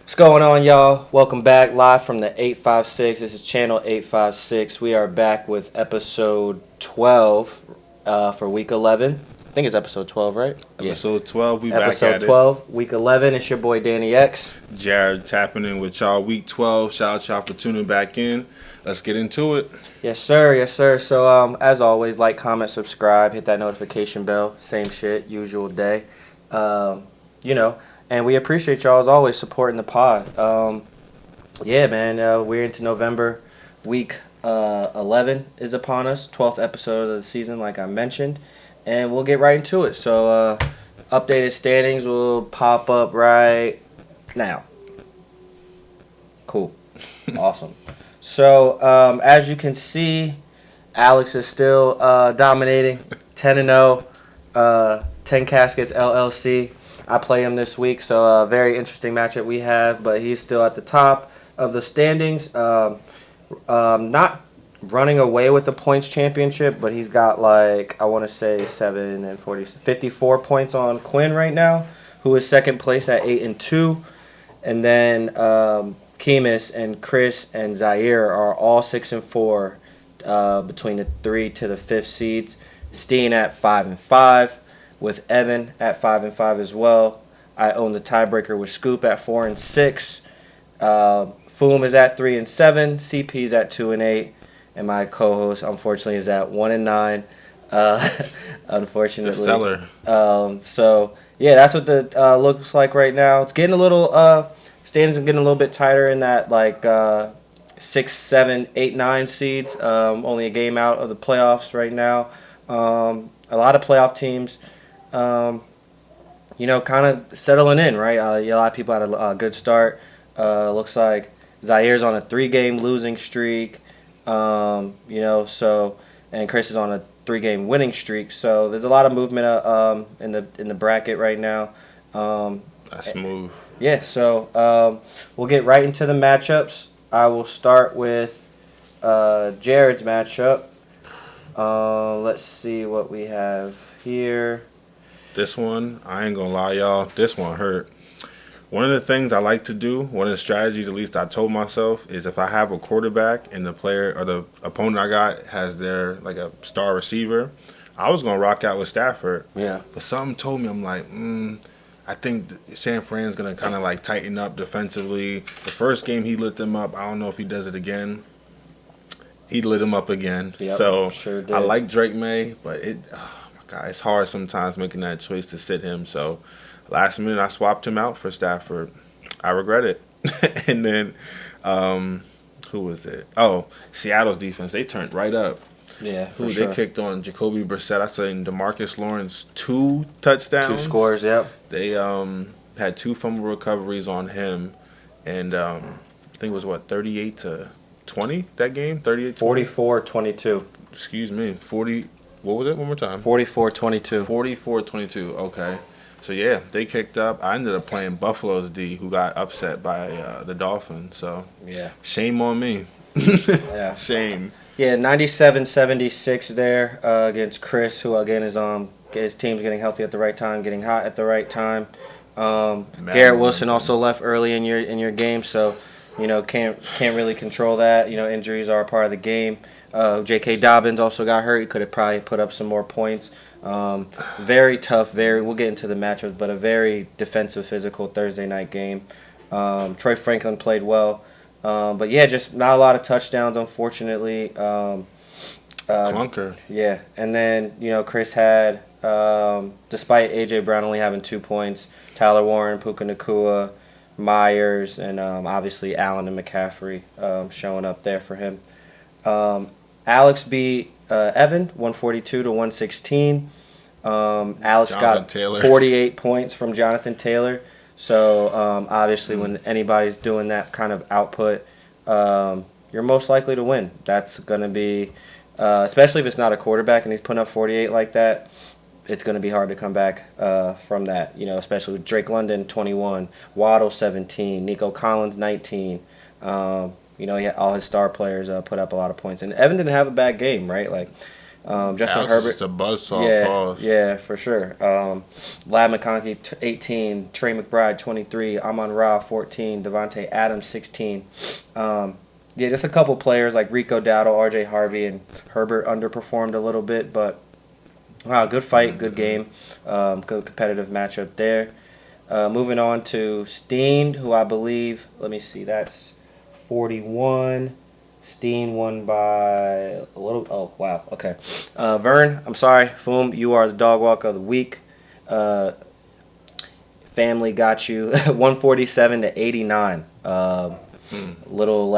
What's going on, y'all? Welcome back live from the 856. This is channel 856. We are back with episode 12 for week 11. I think it's episode 12, right? Episode 12, we Episode back at 12, week 11. It's your boy Danny X. it. Jared tapping in with y'all week 12. Shout out y'all for tuning back in. Let's get into it. Yes, sir. Yes, sir. So, as always, like, comment, subscribe, hit that notification bell. Same shit, usual day. And we appreciate y'all, as always, supporting the pod. Yeah, man, we're into November. Week 11 is upon us. 12th episode of the season, like I mentioned. And we'll get right into it. So, updated standings will pop up right now. Cool. Awesome. So, as you can see, Alex is still dominating. 10-0, 10 Caskets LLC. I play him this week, so a very interesting matchup we have. But he's still at the top of the standings. Not running away with the points championship, but he's got, like, I want to say 54 points on Quinn right now, who is second place at 8-2. And then Kemis and Chris and Zaire are all 6-4 between the 3 to the 5th seeds. Steen at 5-5, with Evan at 5-5 as well. I own the tiebreaker with Scoop at 4-6. Foom is at 3-7. CP's at 2-8, and my co-host unfortunately is at 1-9. Unfortunately, The seller. So yeah, that's what the looks like right now. It's getting a little standings are getting a little bit tighter in that, like 6, 7, 8, 9 seeds. Only a game out of the playoffs right now. A lot of playoff teams, kind of settling in, right? A lot of people had a good start. Looks like Zaire's on a 3-game losing streak. And Chris is on a 3-game winning streak. So there's a lot of movement in the bracket right now. That's smooth. Yeah, so we'll get right into the matchups. I will start with Jared's matchup. Let's see what we have here. This one, I ain't gonna lie, y'all. This one hurt. One of the things I like to do, one of the strategies at least I told myself, is if I have a quarterback and the player or the opponent I got has their, like, a star receiver, I was gonna rock out with Stafford. Yeah. But something told me, I'm like, I think San Fran's going to kind of, like, tighten up defensively. The first game he lit them up. I don't know if he does it again. He lit them up again. Yep, so sure did. I like Drake May, but oh my God, it's hard sometimes making that choice to sit him. So last minute I swapped him out for Stafford. I regret it. And then who was it? Oh, Seattle's defense. They turned right up. Yeah, for They sure. kicked on Jacoby Brissett. I said DeMarcus Lawrence 2 touchdowns. 2 scores, yep. They had 2 fumble recoveries on him, and I think it was 38-20 that game. 38-20? 44-22. Excuse me, 40. What was it? One more time. 44-22. 44-22. Okay, so yeah, they kicked up. I ended up playing Buffalo's D, who got upset by the Dolphins. So Yeah. shame on me. Yeah. Shame. Yeah, 97-76 there against Chris, who again is his team's getting healthy at the right time, getting hot at the right time. Garrett Wilson also left early in your game, so can't really control that. Injuries are a part of the game. J.K. Dobbins also got hurt. He could have probably put up some more points. Very tough. We'll get into the matchups, but a very defensive, physical Thursday night game. Troy Franklin played well. But yeah, just not a lot of touchdowns, unfortunately. Clunker. Yeah, and then Chris had, despite AJ Brown only having 2 points, Tyler Warren, Puka Nacua, Myers, and obviously Allen and McCaffrey showing up there for him. Alex beat Evan 142-116. Alex Jonathan got Taylor. 48 points from Jonathan Taylor. So obviously, when anybody's doing that kind of output, you're most likely to win. That's going to be, especially if it's not a quarterback and he's putting up 48 like that, it's going to be hard to come back from that. Especially with Drake London 21, Waddle 17, Nico Collins 19. All his star players put up a lot of points, and Evan didn't have a bad game, right? Like Justin Alex is Herbert. just a buzzsaw. Yeah, Pause. yeah, for sure. Lad McConkey, 18. Trey McBride, 23. Amon Ra, 14. Devontae Adams, 16. Yeah, just a couple players like Rico Dowdle, R.J. Harvey, and Herbert underperformed a little bit, but wow, good fight, good game, good competitive matchup there. Moving on to Steen, who I believe, let me see, that's 41. Steen won by a little. Oh, wow. Okay. Vern, I'm sorry. Foom, you are the dog walk of the week. Family got you 147 to 89. Little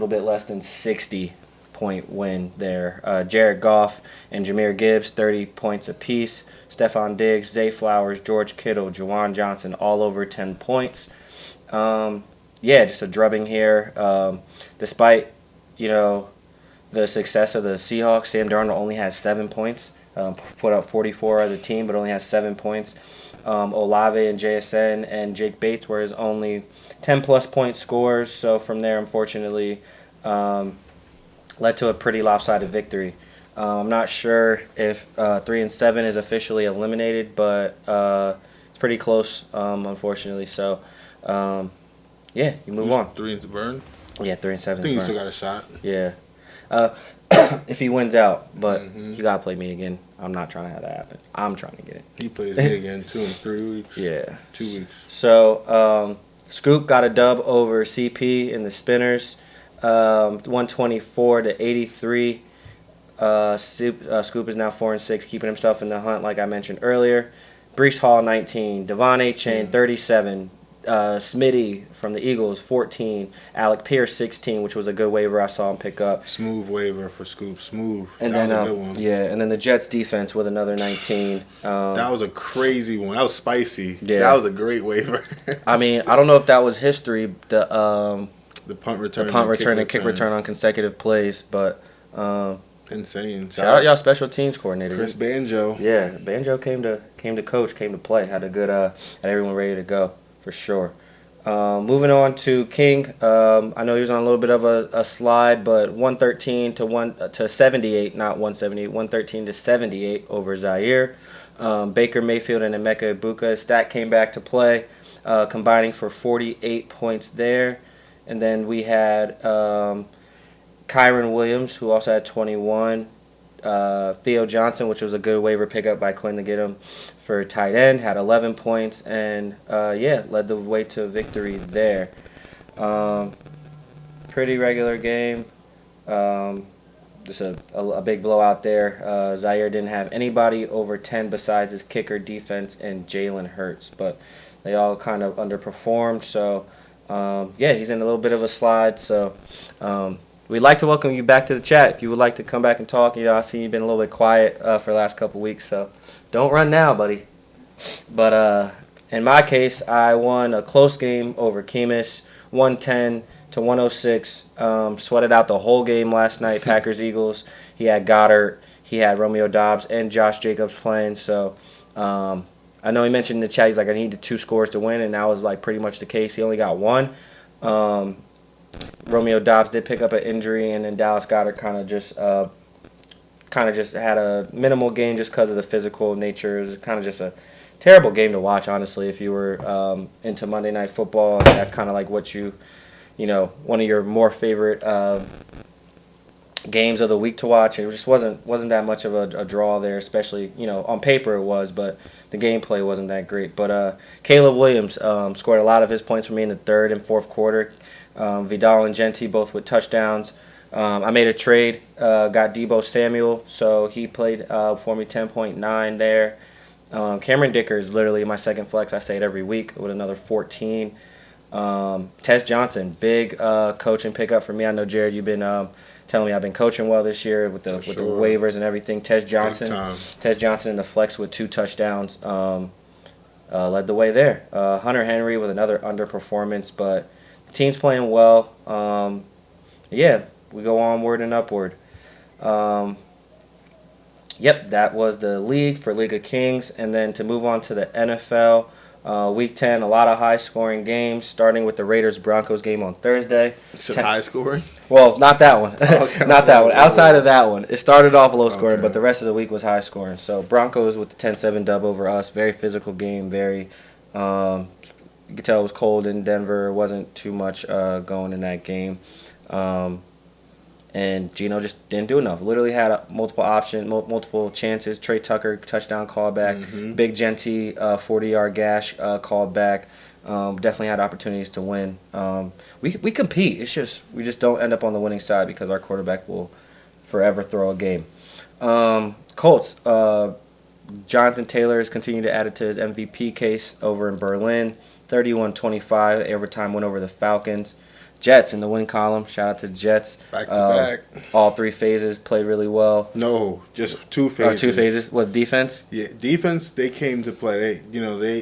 bit less than 60-point win there. Jared Goff and Jahmyr Gibbs, 30 points apiece. Stephon Diggs, Zay Flowers, George Kittle, Juwan Johnson, all over 10 points. Yeah, just a drubbing here. Despite, the success of the Seahawks, Sam Darnold only has 7 points. Put up 44 as a team, but only has 7 points. Olave and JSN and Jake Bates were his only 10-plus point scores. So from there, unfortunately, led to a pretty lopsided victory. I'm not sure if 3-7 is officially eliminated, but it's pretty close, unfortunately. So, yeah, you move on. 3 and Vern. Yeah, 3-7. I think he still got a shot. Yeah. If he wins out, but you gotta play me again. I'm not trying to have that happen. I'm trying to get it. He plays me again 2 and 3 weeks. Yeah. 2 weeks. So, Scoop got a dub over CP in the Spinners, 124 to 83. Scoop is now 4-6, keeping himself in the hunt, like I mentioned earlier. Brees Hall 19, Devon A. Chain 37, Smitty from the Eagles 14, Alec Pierce 16, which was a good waiver I saw him pick up. Smooth waiver for Scoop, smooth. And that then was a good one. Yeah, and then the Jets defense with another 19. That was a crazy one. That was spicy. Yeah. That was a great waiver. I mean, I don't know if that was history. The punt return, and kick return on consecutive plays, but insane. shout out y'all special teams coordinator. Chris Banjo. Yeah, Banjo came to coach, came to play, had a good had everyone ready to go for sure. Moving on to King, I know he was on a little bit of a slide, but 113 to 78, not 178, 113 to 78 over Zaire. Baker Mayfield and Emeka Ibuka, stat came back to play, combining for 48 points there. And then we had Kyron Williams, who also had 21. Theo Johnson, which was a good waiver pickup by Quinn to get him for tight end, had 11 points, and led the way to a victory there. Pretty regular game. Just a big blowout there. Zaire didn't have anybody over 10 besides his kicker, defense, and Jalen Hurts, but they all kind of underperformed. So, he's in a little bit of a slide. So, we'd like to welcome you back to the chat. If you would like to come back and talk, I see you've been a little bit quiet for the last couple weeks, so don't run now, buddy. But in my case, I won a close game over Kemis, 110 to 106. Sweated out the whole game last night, Packers-Eagles. He had Goddard, he had Romeo Doubs, and Josh Jacobs playing. So I know he mentioned in the chat, he's like, I needed 2 scores to win, and that was like pretty much the case. He only got 1. Romeo Doubs did pick up an injury, and then Dallas Goedert kind of just had a minimal game just because of the physical nature. It was kind of just a terrible game to watch, honestly, if you were into Monday Night Football. And that's kind of like what one of your more favorite games of the week to watch. It just wasn't that much of a draw there, especially, on paper it was, but the gameplay wasn't that great. But Caleb Williams scored a lot of his points for me in the third and fourth quarter. Vidal and Genti both with touchdowns. I made a trade, got Debo Samuel, so he played for me 10.9 there. Cameron Dicker is literally my second flex. I say it every week with another 14. Tess Johnson, big coaching pickup for me. I know, Jared, you've been telling me I've been coaching well this year with the waivers and everything. Tess Johnson in the flex with 2 touchdowns led the way there. Hunter Henry with another underperformance, but the team's playing well. We go onward and upward. That was the league for League of Kings. And then to move on to the NFL, Week 10, a lot of high-scoring games, starting with the Raiders-Broncos game on Thursday. It's high scoring. Well, not that one. Okay, Not that one. Outside of that one, it started off low-scoring, Okay. but the rest of the week was high-scoring. So Broncos with the 10-7 dub over us. Very physical game. Very, you could tell it was cold in Denver. It wasn't too much going in that game. And Geno just didn't do enough. Literally had multiple options, multiple chances. Trey Tucker touchdown callback. Big Genty 40-yard gash called back. Definitely had opportunities to win. We compete. It's just we just don't end up on the winning side because our quarterback will forever throw a game. Colts. Jonathan Taylor has continued to add it to his MVP case over in Berlin. 31-25 overtime win over the Falcons. Jets in the win column. Shout out to the Jets. Back to back. All three phases played really well. No, just two phases. Two phases. What, defense? Yeah, defense. They came to play.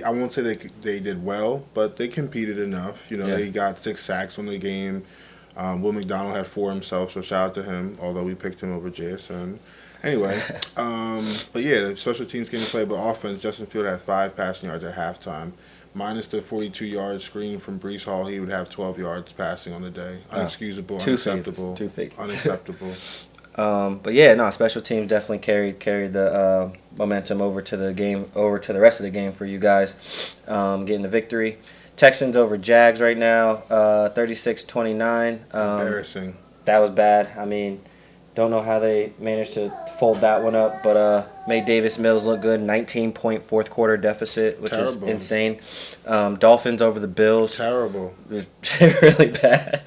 I won't say they did well, but they competed enough. They got 6 sacks on the game. Will McDonald had 4 himself, so shout out to him. Although we picked him over JSN. Anyway, but yeah, the special teams came to play, but offense. Justin Field had 5 passing yards at halftime. Minus the 42-yard screen from Brees Hall, he would have 12 yards passing on the day. Unexcusable, unacceptable. Two phases. Unacceptable. But yeah, no, special teams definitely carried the momentum over to the rest of the game for you guys, getting the victory. Texans over Jags right now, 36-29. Embarrassing. That was bad. I mean, don't know how they managed to fold that one up, but made Davis Mills look good. 19-point fourth quarter deficit, which is insane. Dolphins over the Bills. Terrible. Really bad.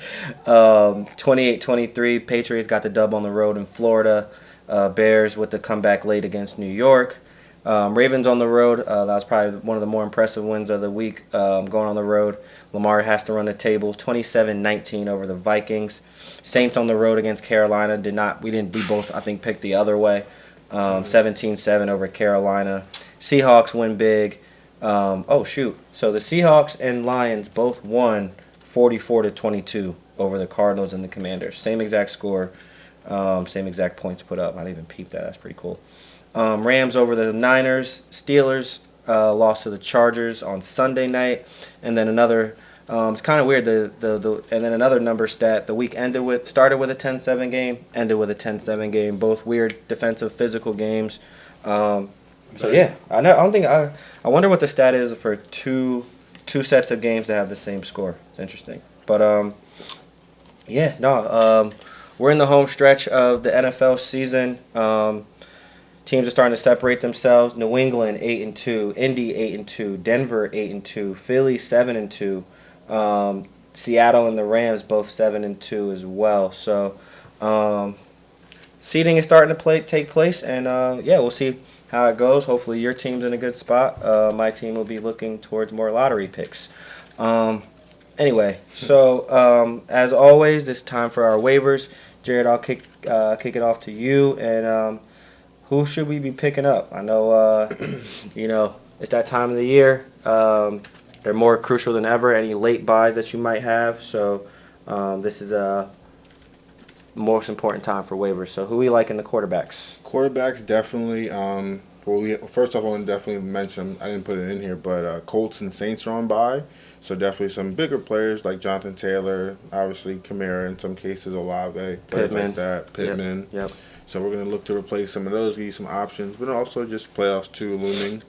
28-23. Patriots got the dub on the road in Florida. Bears with the comeback late against New York. Ravens on the road. That was probably one of the more impressive wins of the week. Going on the road. Lamar has to run the table. 27-19 over the Vikings. Saints on the road against Carolina. We both, I think, picked the other way. 17-7 over Carolina. Seahawks win big. So the Seahawks and Lions both won 44-22 over the Cardinals and the Commanders. Same exact score, same exact points put up. I didn't even peep that. That's pretty cool. Rams over the Niners. Steelers lost to the Chargers on Sunday night, and then another. It's kind of weird. And then another number stat. The week started with a 10-7 game, ended with a 10-7 game. Both weird defensive, physical games. I wonder what the stat is for two sets of games that have the same score. It's interesting. But we're in the home stretch of the NFL season. Teams are starting to separate themselves. New England 8-2, Indy 8-2, Denver 8-2, Philly 7-2. Seattle and the Rams both 7-2 as well. So seeding is starting to take place, and we'll see how it goes. Hopefully your team's in a good spot. My team will be looking towards more lottery picks. Anyway, so as always, it's time for our waivers. Jared, I'll kick it off to you, and who should we be picking up? I know it's that time of the year. They're more crucial than ever. Any late buys that you might have. So this is a most important time for waivers. So who we like in the quarterbacks? Quarterbacks definitely. First off, I want to definitely mention, I didn't put it in here, but Colts and Saints are on bye. So definitely some bigger players like Jonathan Taylor, obviously Kamara, in some cases Olave, players like that, Pittman. Yep. So we're going to look to replace some of those, give you some options, but also just playoffs too looming.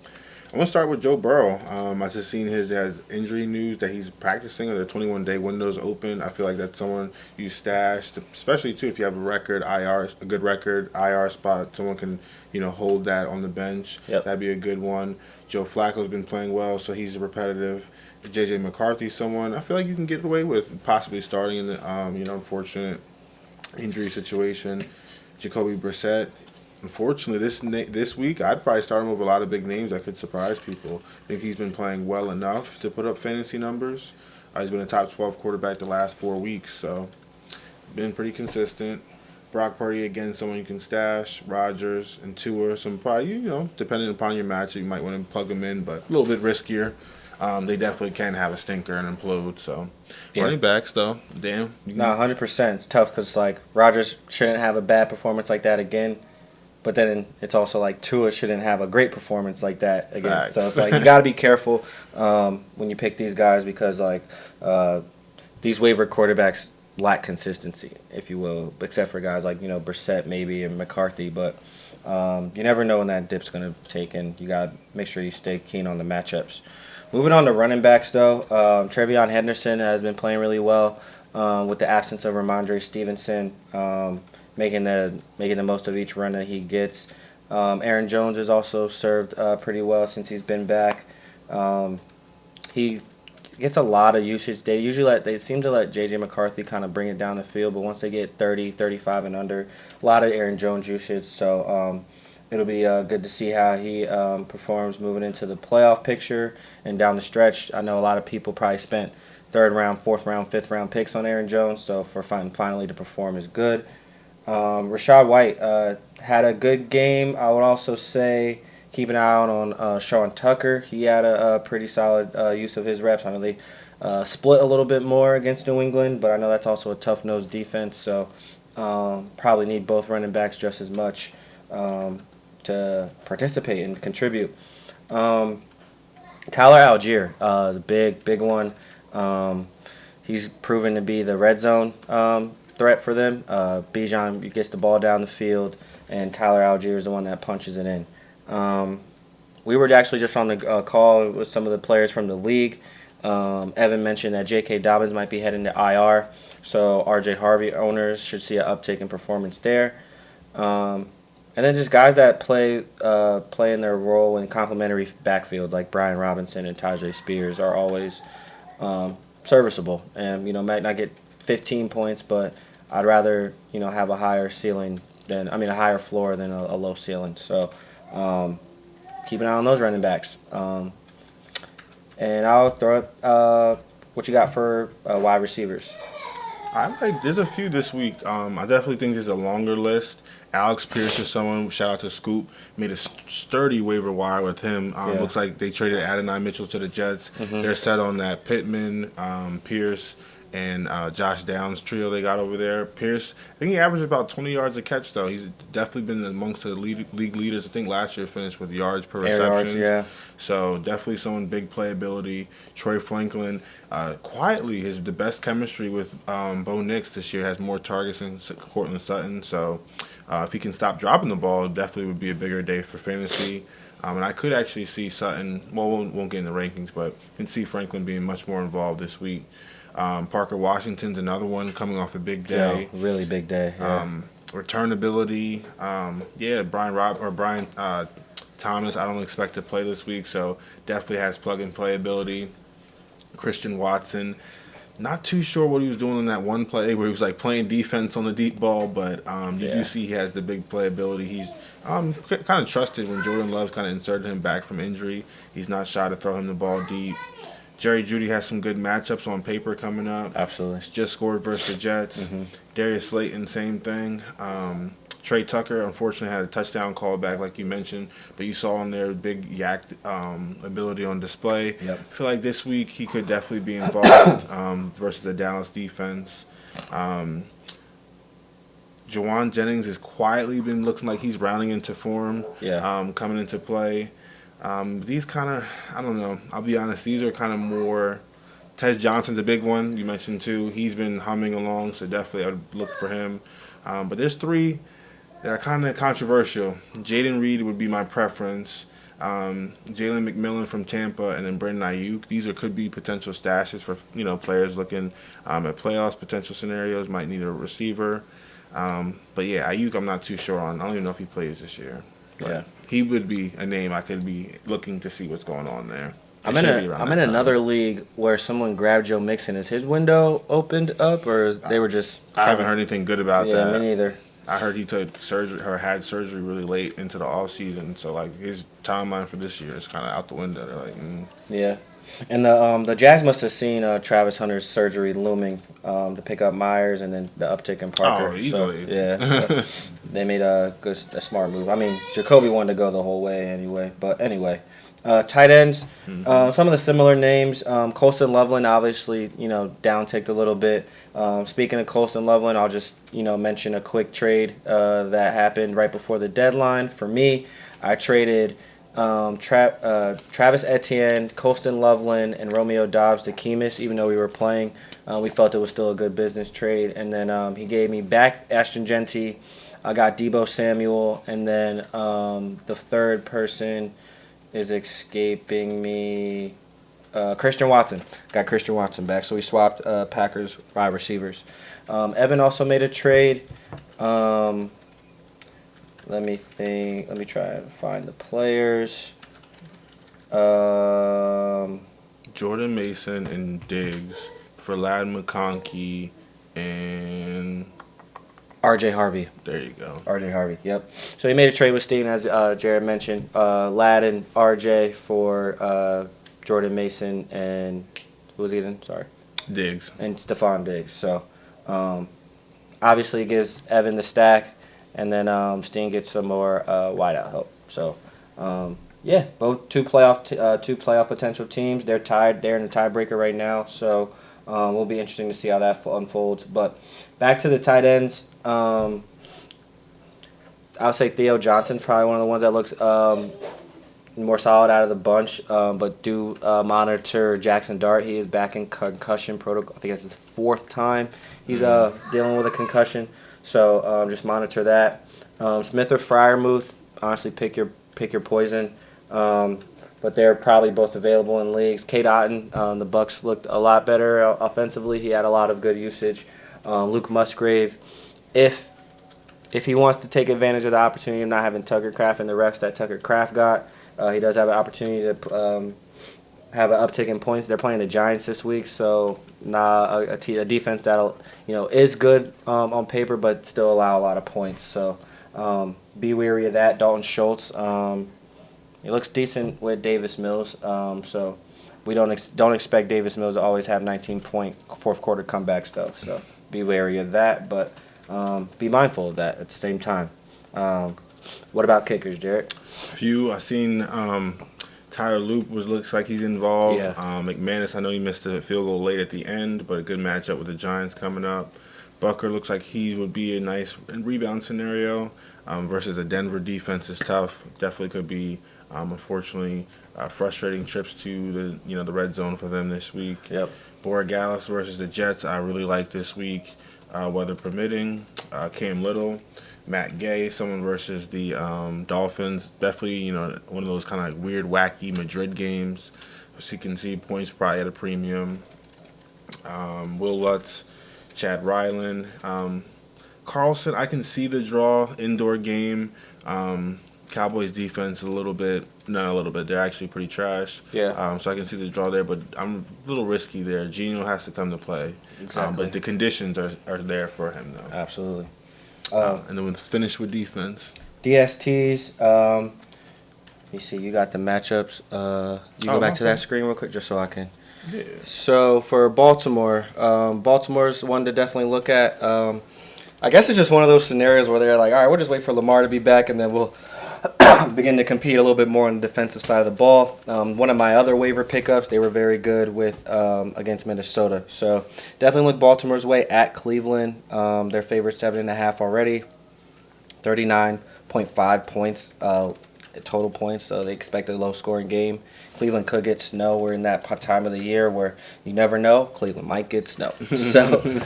I'm going to start with Joe Burrow. I just seen his injury news that he's practicing, or the 21-day window's open. I feel like that's someone you stash, especially too if you have a good record IR spot. Someone can hold that on the bench. Yep. That'd be a good one. Joe Flacco's been playing well, so he's repetitive. JJ McCarthy, someone I feel like you can get away with possibly starting in the unfortunate injury situation. Jacoby Brissett. Unfortunately, this week, I'd probably start him with a lot of big names that could surprise people. I think he's been playing well enough to put up fantasy numbers. He's been a top 12 quarterback the last 4 weeks, so been pretty consistent. Brock Purdy, again, someone you can stash. Rodgers and Tua, some probably, depending upon your match, you might want to plug them in, but a little bit riskier. They definitely can have a stinker and implode, so. Yeah. Running backs, though, damn. No, 100%. It's tough because, Rodgers shouldn't have a bad performance like that again. But then it's also like Tua shouldn't have a great performance like that again. Facts. So it's like you got to be careful when you pick these guys because like these waiver quarterbacks lack consistency, if you will, except for guys like Brissett maybe and McCarthy. But you never know when that dip's going to take, and you got to make sure you stay keen on the matchups. Moving on to running backs, though, Trevion Henderson has been playing really well with the absence of Ramondre Stevenson. Making the most of each run that he gets. Aaron Jones has also served pretty well since he's been back. He gets a lot of usage. They seem to let J.J. McCarthy kind of bring it down the field, but once they get 30, 35 and under, a lot of Aaron Jones usage. So it'll be good to see how he performs moving into the playoff picture and down the stretch. I know a lot of people probably spent third round, fourth round, fifth round picks on Aaron Jones, so for finally to perform is good. Rashad White had a good game. I would also say keep an eye out on Sean Tucker. He had a pretty solid use of his reps. I know they split a little bit more against New England, but I know that's also a tough-nosed defense, so probably need both running backs just as much to participate and contribute. Tyler Algier is a big one. He's proven to be the red zone threat for them. Bijan gets the ball down the field, and Tyler Algier is the one that punches it in. We were actually just on the call with some of the players from the league. Evan mentioned that J.K. Dobbins might be heading to IR, so R.J. Harvey owners should see an uptick in performance there. And then just guys that play in their role in complementary backfield, like Brian Robinson and Tajay Spears, are always serviceable, and might not get 15 points, but I'd rather have a higher a higher floor than a low ceiling. So keep an eye on those running backs. And I'll throw up what you got for wide receivers. There's a few this week. I definitely think there's a longer list. Alex Pierce is someone, shout out to Scoop, made a sturdy waiver wire with him. Looks like they traded Adonai Mitchell to the Jets. Mm-hmm. They're set on that Pittman, Pierce, and Josh Downs trio they got over there. Pierce, I think he averaged about 20 yards a catch, though. He's definitely been amongst the league leaders. I think last year finished with yards per reception. Yeah. So definitely someone big playability. Troy Franklin, quietly, the best chemistry with Bo Nix this year, has more targets than Cortland Sutton. So if he can stop dropping the ball, definitely would be a bigger day for fantasy. And I could actually see Sutton, won't get in the rankings, but can see Franklin being much more involved this week. Parker Washington's another one coming off a big day. Yeah, really big day. Yeah. Returnability. Brian Thomas, I don't expect to play this week, so definitely has plug-and-play ability. Christian Watson, not too sure what he was doing in that one play where he was playing defense on the deep ball, but you do see he has the big playability. He's kind of trusted when Jordan Love's kind of inserted him back from injury. He's not shy to throw him the ball deep. Jerry Jeudy has some good matchups on paper coming up. Absolutely. Just scored versus the Jets. Mm-hmm. Darius Slayton, same thing. Trey Tucker, unfortunately, had a touchdown callback, like you mentioned, but you saw on there big yak ability on display. Yep. I feel like this week he could definitely be involved versus the Dallas defense. Jawan Jennings has quietly been looking like he's rounding into form, coming into play. These kind of, I don't know, I'll be honest, these are kind of more, Tez Johnson's a big one, you mentioned too. He's been humming along, so definitely I would look for him. But there's three that are kind of controversial. Jaden Reed would be my preference. Jalen McMillan from Tampa, and then Brandon Ayuk. These could be potential stashes for players looking at playoffs, potential scenarios, might need a receiver. But yeah, Ayuk I'm not too sure on. I don't even know if he plays this year. But he would be a name I could be looking to see what's going on there. I'm in another league where someone grabbed Joe Mixon. Is his window opened up, or they were just? I haven't heard anything good about that. Yeah, me neither. I heard he took surgery or had surgery really late into the off season, so his timeline for this year is kind of out the window. They're Yeah, and the Jags must have seen Travis Hunter's surgery looming to pick up Myers, and then the uptick in Parker. Oh, easily. So they made a smart move. I mean, Jacoby wanted to go the whole way anyway, but anyway. Tight ends, some of the similar names. Colston Loveland, obviously, downticked a little bit. Speaking of Colston Loveland, I'll just, mention a quick trade that happened right before the deadline. For me, I traded Travis Etienne, Colston Loveland, and Romeo Dobbs to Kemis, even though we were playing. We felt it was still a good business trade. And then he gave me back Ashton Genty. I got Debo Samuel. And then the third person is escaping me. Christian Watson. Got Christian Watson back. So we swapped Packers wide receivers. Evan also made a trade. Let me think. Let me try and find the players. Jordan Mason and Diggs for Lad McConkey and R.J. Harvey. There you go. R.J. Harvey, yep. So he made a trade with Steen, as Jared mentioned. Lad and R.J. for Jordan Mason and who was he again? Sorry. Diggs. And Stephon Diggs. So obviously it gives Evan the stack. And then Steen gets some more wideout help. So, yeah, both two playoff potential teams. They're tied. They're in the tiebreaker right now. So, will be interesting to see how that unfolds. But back to the tight ends. I'll say Theo Johnson's probably one of the ones that looks more solid out of the bunch. But do monitor Jackson Dart. He is back in concussion protocol. I think that's his fourth time he's dealing with a concussion. So just monitor that. Smith or Freiermuth, honestly, pick your poison. But they're probably both available in leagues. Kate Otten, the Bucks looked a lot better offensively. He had a lot of good usage. Luke Musgrave, if he wants to take advantage of the opportunity of not having Tucker Kraft and the reps that Tucker Kraft got, he does have an opportunity to have an uptick in points. They're playing the Giants this week, so a defense that is good on paper, but still allow a lot of points. So be wary of that. Dalton Schultz, he looks decent with Davis Mills. So we don't expect Davis Mills to always have 19-point fourth quarter comebacks though. So be wary of that, but be mindful of that at the same time. What about kickers, Jared? I seen. Tyler Loop looks like he's involved. Yeah. McManus, I know he missed a field goal late at the end, but a good matchup with the Giants coming up. Bucker looks like he would be a nice rebound scenario versus a Denver defense is tough. Definitely could be, unfortunately, frustrating trips to the red zone for them this week. Yep. Borregales versus the Jets, I really like this week, weather permitting. Cam Little. Matt Gay, someone versus the Dolphins. Definitely, one of those kind of weird, wacky Madrid games. So you can see points probably at a premium. Will Lutz, Chad Ryland. Carlson, I can see the draw, indoor game. Cowboys defense not a little bit. They're actually pretty trash. Yeah. So I can see the draw there, but I'm a little risky there. Geno has to come to play. Exactly. But the conditions are there for him, though. Absolutely. And then let's finish with defense. DSTs. Let me see. You got the matchups. You go back to that screen real quick, just so I can. Yeah. So for Baltimore, Baltimore's one to definitely look at. I guess it's just one of those scenarios where they're like, all right, we'll just wait for Lamar to be back, and then we'll begin to compete a little bit more on the defensive side of the ball. One of my other waiver pickups, they were very good with against Minnesota. So definitely look Baltimore's way at Cleveland. They're favored 7.5 already. 39.5 points total points, so they expect a low-scoring game. Cleveland could get snow. We're in that time of the year where you never know. Cleveland might get snow. So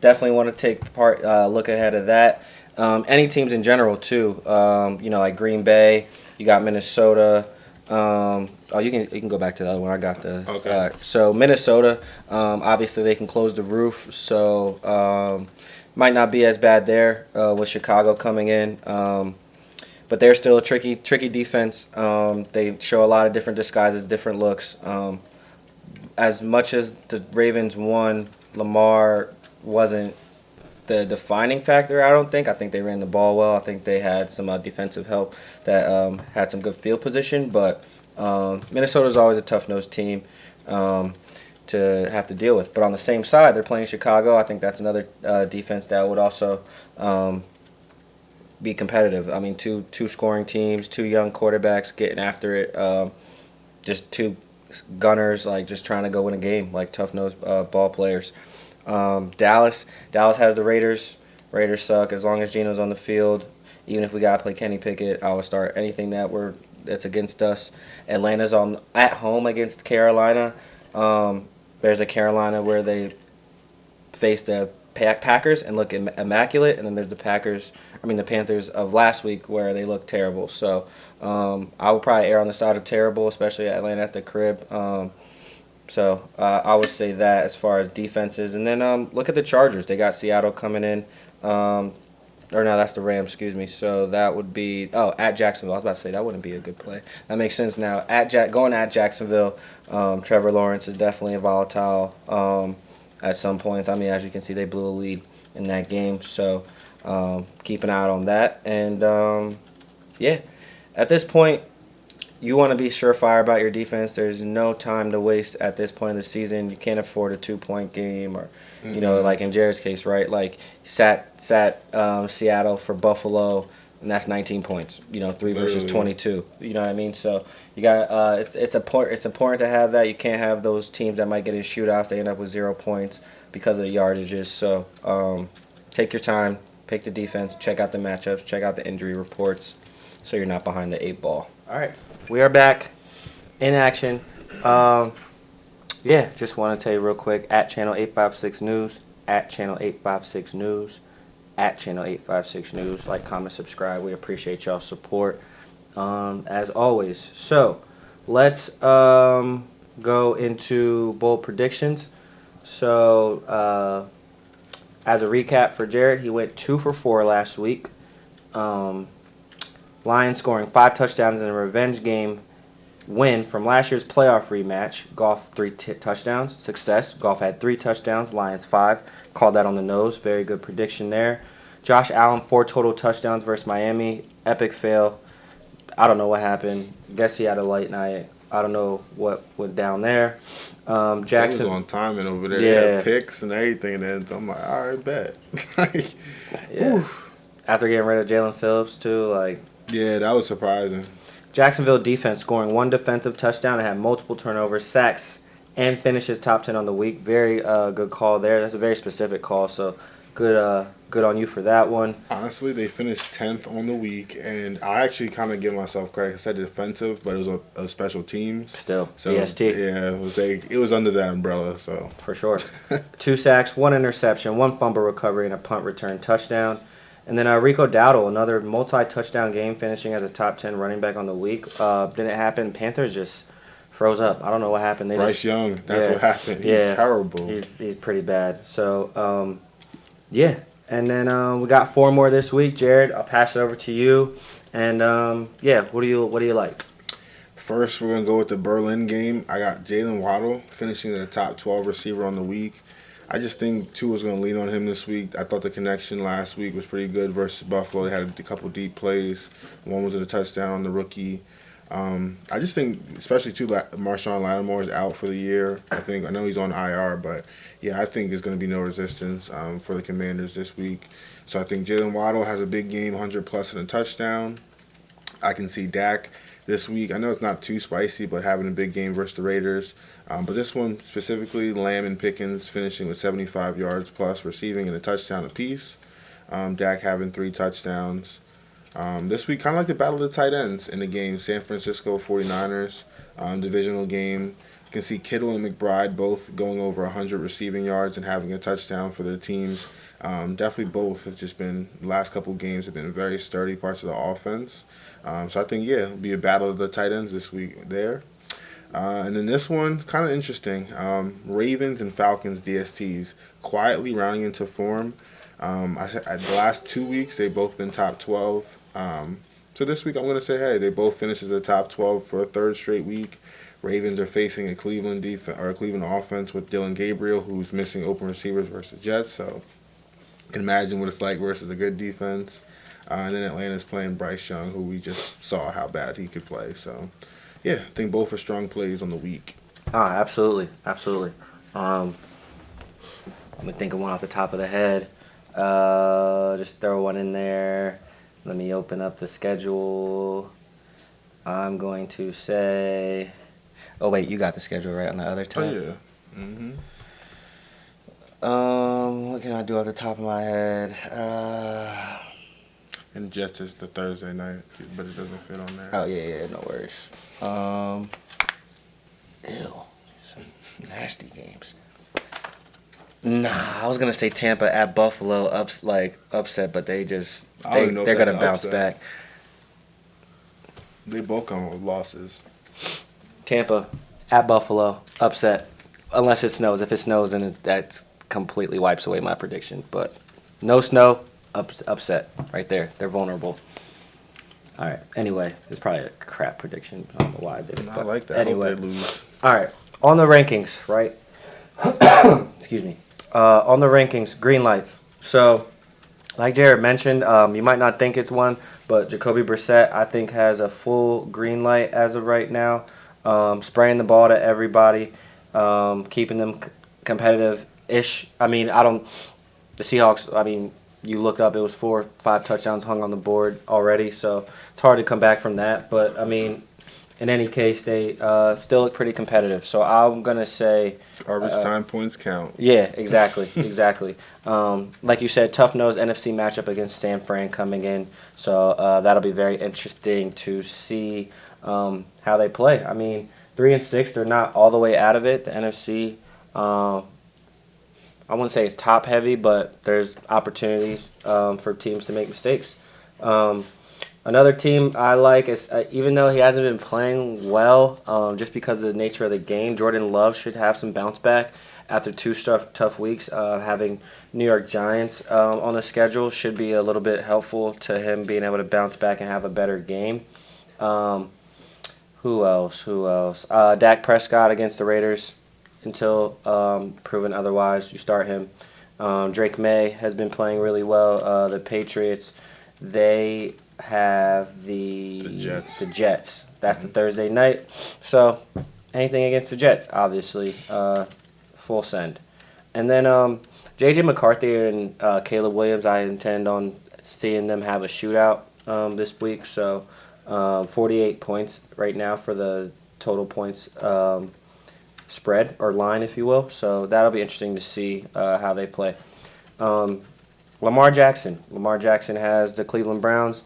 definitely want to take look ahead of that. Any teams in general too. Like Green Bay. You got Minnesota. You can go back to the other one. I got the. Okay. So Minnesota. Obviously they can close the roof. So might not be as bad there with Chicago coming in. But they're still a tricky defense. They show a lot of different disguises, different looks. As much as the Ravens won, Lamar wasn't the defining factor, I don't think. I think they ran the ball well. I think they had some defensive help that had some good field position. But Minnesota's always a tough-nosed team to have to deal with. But on the same side, they're playing Chicago. I think that's another defense that would also be competitive. I mean, two scoring teams, two young quarterbacks getting after it. Just two gunners, like just trying to go win a game, like tough nosed ball players. Dallas has the Raiders. Raiders suck. As long as Geno's on the field, even if we gotta play Kenny Pickett, I will start anything that's against us. Atlanta's on at home against Carolina. There's a Carolina where they face the Packers and look immaculate, and then there's the Panthers of last week where they look terrible. So I would probably err on the side of terrible, especially Atlanta at the crib. So I would say that as far as defenses, and then look at the Chargers. They got Seattle coming in. Or no, that's the Rams. Excuse me. So that would be at Jacksonville. I was about to say that wouldn't be a good play. That makes sense now. Going at Jacksonville. Trevor Lawrence is definitely a volatile. At some points, I mean, as you can see, they blew a lead in that game. So keep an eye out on that. And yeah, at this point, you want to be surefire about your defense. There's no time to waste at this point in the season. You can't afford a 2-point game or, like in Jared's case, right? Like sat Seattle for Buffalo, and that's 19 points. 3 versus 22. You know what I mean? So you got it's important to have that. You can't have those teams that might get in shootouts. They end up with 0 points because of the yardages. So take your time, pick the defense, check out the matchups, check out the injury reports, so you're not behind the 8 ball. All right. We are back in action. Just want to tell you real quick, at Channel 856 News, at Channel 856 News, at Channel 856 News. Like, comment, subscribe. We appreciate y'all's support, as always. So, let's go into bold predictions. So, as a recap for Jared, he went 2 for 4 last week. Lions scoring 5 touchdowns in a revenge game win from last year's playoff rematch. Goff 3 touchdowns. Success. Goff had 3 touchdowns. Lions 5. Called that on the nose. Very good prediction there. Josh Allen 4 total touchdowns versus Miami. Epic fail. I don't know what happened. Guess he had a light night. I don't know what went down there. Jackson was on timing over there. Yeah. They had picks and everything. And so I'm like, all right, bet. Yeah. After getting rid of Jalen Phillips too, yeah, that was surprising. Jacksonville defense scoring 1 defensive touchdown and had multiple turnovers, sacks, and finishes top 10 on the week. Very good call there. That's a very specific call, so good on you for that one. Honestly, they finished 10th on the week, and I actually kind of give myself credit. I said defensive, but it was a special teams. Still, so DST. Yeah, it was under that umbrella. So for sure. 2 sacks, 1 interception, 1 fumble recovery, and a punt return touchdown. And then Rico Dowdle, another multi-touchdown game, finishing as a top 10 running back on the week. Didn't happen. Panthers just froze up. I don't know what happened. Bryce Young, that's what happened. He's terrible. He's pretty bad. So, yeah. And then we got 4 more this week. Jared, I'll pass it over to you. And, what do you like? First, we're going to go with the Berlin game. I got Jalen Waddle finishing the top 12 receiver on the week. I just think Tua's going to lean on him this week. I thought the connection last week was pretty good versus Buffalo. They had a couple deep plays. One was a touchdown on the rookie. I just think, especially too, Marshawn Lattimore is out for the year. I know he's on IR, but yeah, I think there's going to be no resistance for the Commanders this week. So I think Jalen Waddle has a big game, 100 plus and a touchdown. I can see Dak this week. I know it's not too spicy, but having a big game versus the Raiders. But this one specifically, Lamb and Pickens finishing with 75 yards plus receiving and a touchdown apiece. Dak having 3 touchdowns. This week, kind of like the battle of the tight ends in the game. San Francisco 49ers, divisional game. You can see Kittle and McBride both going over 100 receiving yards and having a touchdown for their teams. Definitely both have just been, the last couple games have been very sturdy parts of the offense. So I think, it'll be a battle of the tight ends this week there. And then this one, kind of interesting. Ravens and Falcons DSTs quietly rounding into form. I said the last 2 weeks, they've both been top 12. So this week, I'm going to say, hey, they both finished as a top 12 for a 3rd straight week. Ravens are facing a Cleveland offense with Dylan Gabriel, who's missing open receivers versus Jets. So you can imagine what it's like versus a good defense. And then Atlanta's playing Bryce Young, who we just saw how bad he could play. So, yeah, I think both are strong plays on the week. Absolutely. Let me think of one off the top of the head. Just throw one in there. Let me open up the schedule. I'm going to say. Oh wait, you got the schedule right on the other Oh tab. yeah. Mm-hmm. What can I do off the top of my head? And Jets is the Thursday night, but it doesn't fit on there. Oh yeah, no worries. Ew, some nasty games. Nah, I was gonna say Tampa at Buffalo upset, but I don't even know if they're that's gonna an bounce upset. back. They both come with losses. Tampa at Buffalo upset, unless it snows. If it snows, then that completely wipes away my prediction. But no snow, upset right there. They're vulnerable. All right. Anyway, it's probably a crap prediction. I don't know why I did it. I But like that. anyway, I hope they lose. all right. On the rankings, right? Excuse me. On the rankings, green lights. So, like Jared mentioned, you might not think it's one, but Jacoby Brissett, I think, has a full green light as of right now. Spraying the ball to everybody, keeping them competitive-ish. I mean, I don't. The Seahawks. I mean, you looked up; it was 4-5 touchdowns hung on the board already, so it's hard to come back from that. But I mean, in any case, they still look pretty competitive. So I'm gonna say. Garbage time points count. Yeah, exactly, exactly. Like you said, tough nose NFC matchup against San Fran coming in, so that'll be very interesting to see how they play. I mean, 3-6, they're not all the way out of it. The NFC, I wouldn't say it's top heavy, but there's opportunities for teams to make mistakes. Um, Another team I like is, even though he hasn't been playing well, just because of the nature of the game, Jordan Love should have some bounce back after two tough weeks. Having New York Giants on the schedule should be a little bit helpful to him being able to bounce back and have a better game. Um, who else? Who else? Dak Prescott against the Raiders until proven otherwise. You start him. Drake May has been playing really well. The Patriots, they have The Jets. The Jets. That's the Thursday night. So anything against the Jets, obviously, full send. And then J.J. McCarthy and Caleb Williams, I intend on seeing them have a shootout this week. So 48 points right now for the total points spread or line, if you will. So that'll be interesting to see how they play. Lamar Jackson. Lamar Jackson has the Cleveland Browns.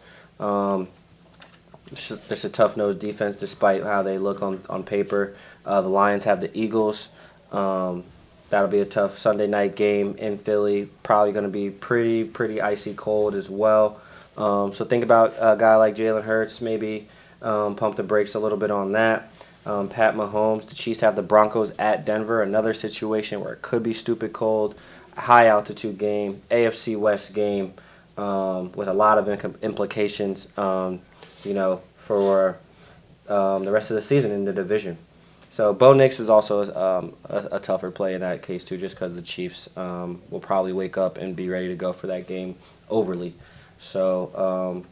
It's a tough-nosed defense despite how they look on paper. The Lions have the Eagles. That'll be a tough Sunday night game in Philly. Probably going to be pretty icy cold as well. So think about a guy like Jalen Hurts, maybe pump the brakes a little bit on that. Pat Mahomes, the Chiefs have the Broncos at Denver, another situation where it could be stupid cold. High altitude game, AFC West game with a lot of implications, for the rest of the season in the division. So Bo Nix is also a tougher play in that case too, just because the Chiefs will probably wake up and be ready to go for that game overly. So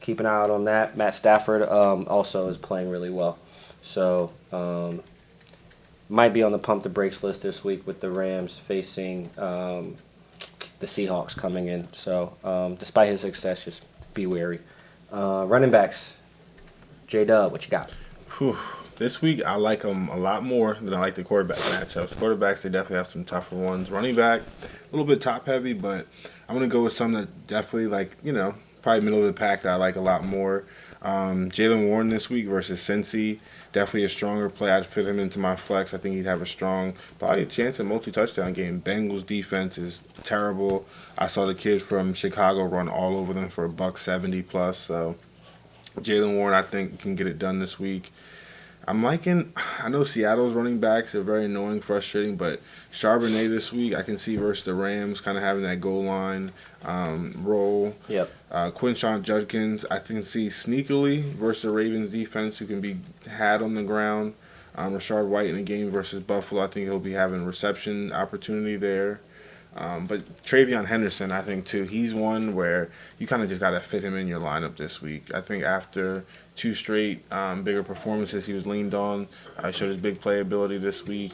keep an eye out on that. Matt Stafford also is playing really well. So might be on the pump the brakes list this week with the Rams facing the Seahawks coming in. So despite his success, just be wary. Running backs, J-Dub, what you got? Whew. This week, I like them a lot more than I like the quarterback matchups. Quarterbacks, they definitely have some tougher ones. Running back, a little bit top heavy, but I'm going to go with some that definitely, probably middle of the pack that I like a lot more. Jalen Warren this week versus Cincy. Definitely a stronger play. I'd fit him into my flex. I think he'd have probably a chance at multi-touchdown game. Bengals defense is terrible. I saw the kid from Chicago run all over them for $170 plus. So Jalen Warren, I think, can get it done this week. I know Seattle's running backs are very annoying, frustrating, but Charbonnet this week, I can see versus the Rams kind of having that goal line role. Yep. Quinshawn Judkins, I can see sneakily versus the Ravens defense who can be had on the ground. Rashard White in a game versus Buffalo, I think he'll be having reception opportunity there. But Travion Henderson, I think, too, he's one where you kind of just got to fit him in your lineup this week. I think after 2 straight bigger performances he was leaned on, showed his big playability this week.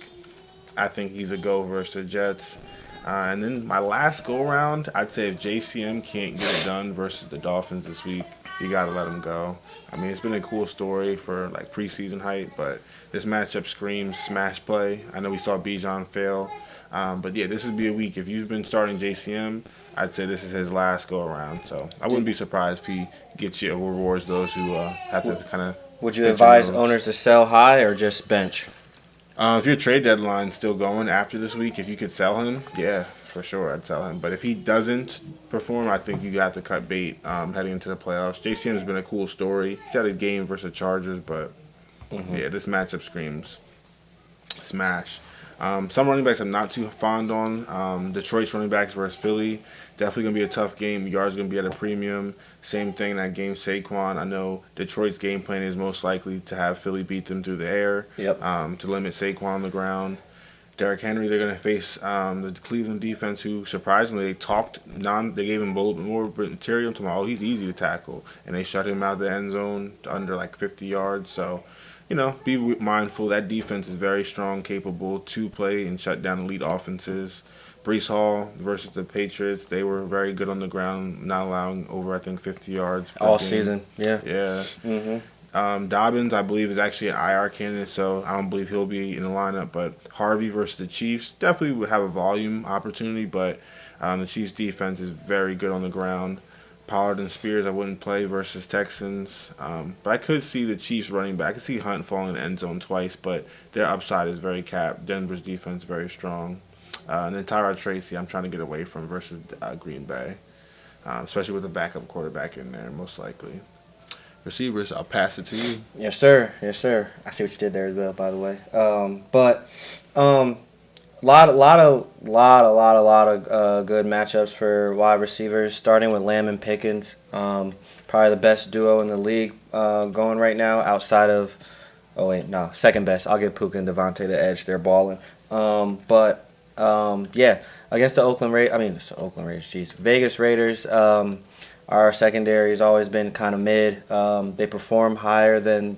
I think he's a go versus the Jets. And then my last go around, I'd say if JCM can't get it done versus the Dolphins this week, you got to let him go. I mean, it's been a cool story for like preseason hype, but this matchup screams smash play. I know we saw Bijan fail, but yeah, this would be a week. If you've been starting JCM, I'd say this is his last go around. So I wouldn't be surprised if he gets you or rewards those who have to kind of. Would you advise owners to sell high or just bench? If your trade deadline's still going after this week, if you could sell him, yeah, for sure, I'd sell him. But if he doesn't perform, I think you have to cut bait heading into the playoffs. JCM's been a cool story. He's had a game versus the Chargers, but yeah, this matchup screams smash. Some running backs I'm not too fond on. Detroit's running backs versus Philly. Definitely going to be a tough game. Yards going to be at a premium. Same thing in that game, Saquon. I know Detroit's game plan is most likely to have Philly beat them through the air. Yep. To limit Saquon on the ground. Derrick Henry, they're going to face the Cleveland defense, who surprisingly they gave him more material to him. Oh, he's easy to tackle, and they shut him out of the end zone to under like 50 yards. So, be mindful that defense is very strong, capable to play and shut down elite offenses. Brees Hall versus the Patriots, they were very good on the ground, not allowing over, I think, 50 yards all game. season. Yeah. Dobbins, I believe, is actually an IR candidate, so I don't believe he'll be in the lineup. But Harvey versus the Chiefs definitely would have a volume opportunity, but the Chiefs' defense is very good on the ground. Pollard and Spears, I wouldn't play versus Texans. But I could see the Chiefs running back. I could see Hunt falling in the end zone twice, but their upside is very capped. Denver's defense very strong. And then Tyrod Tracy, I'm trying to get away from versus Green Bay, especially with a backup quarterback in there, most likely. Receivers, I'll pass it to you. Yes, sir. Yes, sir. I see what you did there as well, by the way. Lot of good matchups for wide receivers, starting with Lamb and Pickens. Probably the best duo in the league going right now, outside of. Oh wait, no, second best. I'll give Puka and Devontae the edge. They're balling. Yeah, against the Oakland Raiders. Jeez, Vegas Raiders. Our secondary has always been kind of mid. They perform higher than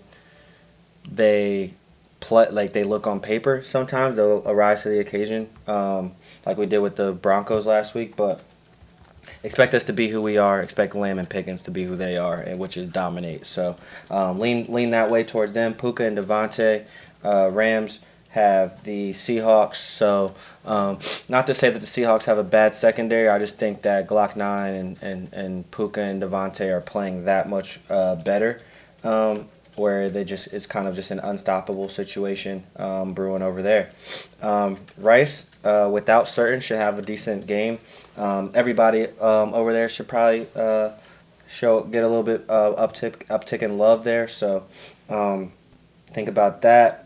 they play, like they look on paper. Sometimes they'll arise to the occasion, like we did with the Broncos last week. But expect us to be who we are. Expect Lamb and Pickens to be who they are, which is dominate. So lean that way towards them. Puka and Devontae. Rams have the Seahawks. So not to say that the Seahawks have a bad secondary. I just think that Glock 9 and Puka and Devontae are playing that much better, where it's kind of just an unstoppable situation brewing over there. Rice, without certain, should have a decent game. Everybody over there should probably get a little bit uptick in love there. So think about that.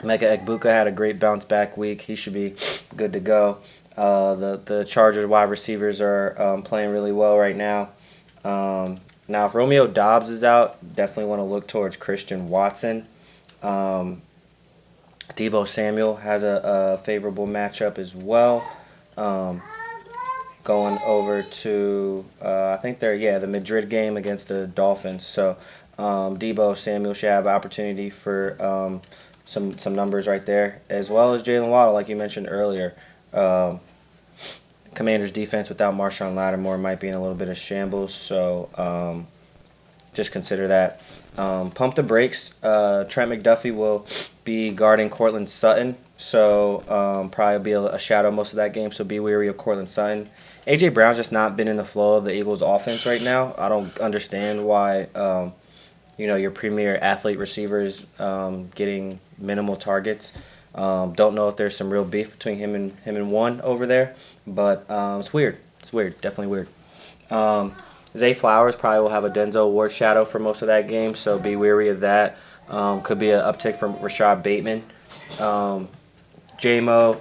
Mega Ekbuka had a great bounce back week. He should be good to go. The Chargers wide receivers are playing really well right now. Now, if Romeo Doubs is out, definitely want to look towards Christian Watson. Deebo Samuel has a favorable matchup as well. Going over to, I think the Madrid game against the Dolphins. So Deebo Samuel should have opportunity for some numbers right there, as well as Jalen Waddle, like you mentioned earlier. Commanders' defense without Marshawn Lattimore might be in a little bit of shambles, so just consider that. Pump the brakes. Trent McDuffie will be guarding Cortland Sutton, so probably be a shadow most of that game, so be wary of Cortland Sutton. A.J. Brown's just not been in the flow of the Eagles' offense right now. I don't understand why your premier athlete receivers getting minimal targets. Don't know if there's some real beef between him and one over there, but it's weird. It's weird, definitely weird. Zay Flowers probably will have a Denzel Ward shadow for most of that game, so be wary of that. Could be an uptick from Rashad Bateman. J-Mo,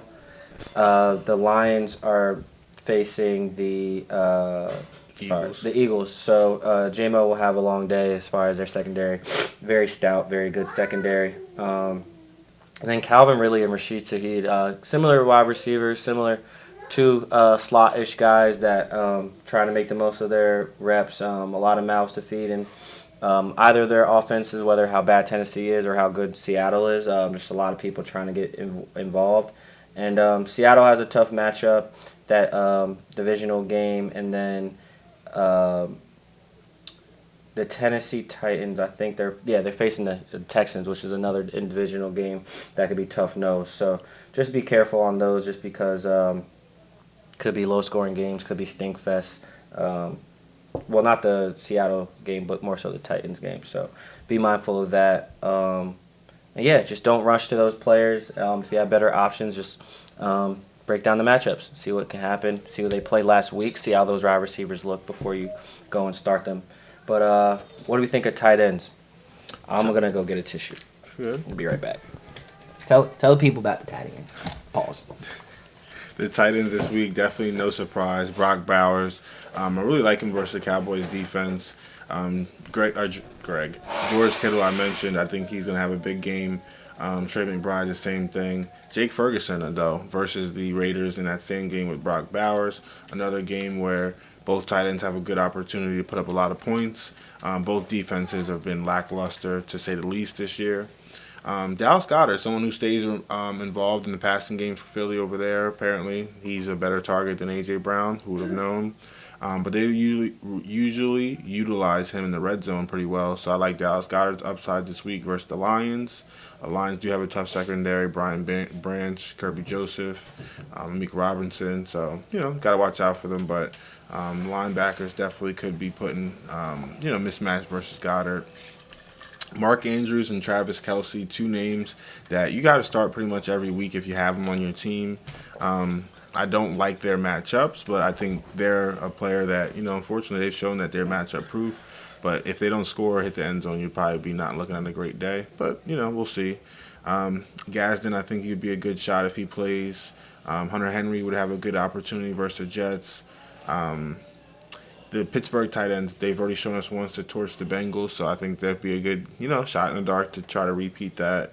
the Lions are facing the Eagles. So J-Mo will have a long day as far as their secondary. Very stout, very good secondary. And then Calvin Ridley and Rashid Shaheed, similar wide receivers, similar to slot-ish guys that trying to make the most of their reps. A lot of mouths to feed, and either their offenses, whether how bad Tennessee is or how good Seattle is. Just a lot of people trying to get involved. And Seattle has a tough matchup. that divisional game, and then um, the Tennessee Titans. I think they're facing the Texans, which is another divisional game that could be tough nose. So just be careful on those, just because could be low scoring games, could be stink fest. Um, well, not the Seattle game, but more so the Titans game. So be mindful of that. And yeah, just don't rush to those players. If you have better options, just break down the matchups, see what can happen, see what they played last week, see how those wide receivers look before you go and start them. But what do we think of tight ends? I'm gonna go get a tissue. Good. We'll be right back. Tell the people about the tight ends. Pause. The Titans this week, definitely no surprise. Brock Bowers. I really like him versus the Cowboys defense. George Kittle, I mentioned. I think he's going to have a big game. Trey McBride, the same thing. Jake Ferguson, though, versus the Raiders in that same game with Brock Bowers. Another game where both tight ends have a good opportunity to put up a lot of points. Both defenses have been lackluster, to say the least, this year. Dallas Goedert, someone who stays involved in the passing game for Philly over there, apparently. He's a better target than A.J. Brown, who would have known. But they usually utilize him in the red zone pretty well. So I like Dallas Goedert's upside this week versus the Lions. The Lions do have a tough secondary. Brian Branch, Kirby Joseph, Meek Robinson. So, got to watch out for them. But linebackers definitely could be putting, mismatch versus Goddard. Mark Andrews and Travis Kelce, two names that you got to start pretty much every week if you have them on your team. I don't like their matchups, but I think they're a player that, unfortunately they've shown that they're matchup proof. But if they don't score or hit the end zone, you'd probably be not looking at a great day. But, we'll see. Gadsden, I think he'd be a good shot if he plays. Hunter Henry would have a good opportunity versus the Jets. The Pittsburgh tight ends, they've already shown us once to torch the Bengals, so I think that'd be a good, shot in the dark to try to repeat that.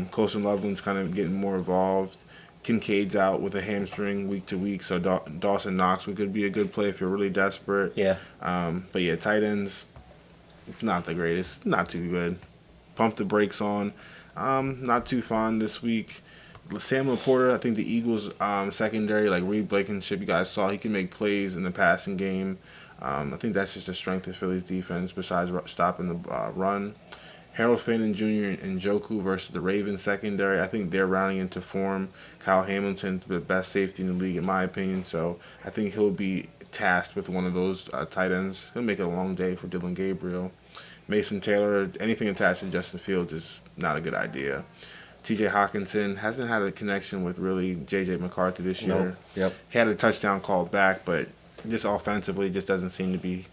Colson Loveland's kind of getting more involved. Kincaid's out with a hamstring week to week, so Dawson Knox could be a good play if you're really desperate. Yeah. But yeah, tight ends, not the greatest, not too good. Pump the brakes on. Not too fun this week. Sam Laporta, I think the Eagles' secondary, like Reed Blankenship, you guys saw, he can make plays in the passing game. I think that's just the strength of Philly's defense besides stopping the run. Harold Finn Jr. and Njoku versus the Ravens secondary. I think they're rounding into form. Kyle Hamilton's the best safety in the league, in my opinion. So I think he'll be tasked with one of those tight ends. He'll make it a long day for Dylan Gabriel. Mason Taylor, anything attached to Justin Fields is not a good idea. T.J. Hawkinson hasn't had a connection with really J.J. McCarthy this year. Nope. Yep. He had a touchdown called back, but just offensively just doesn't seem to be,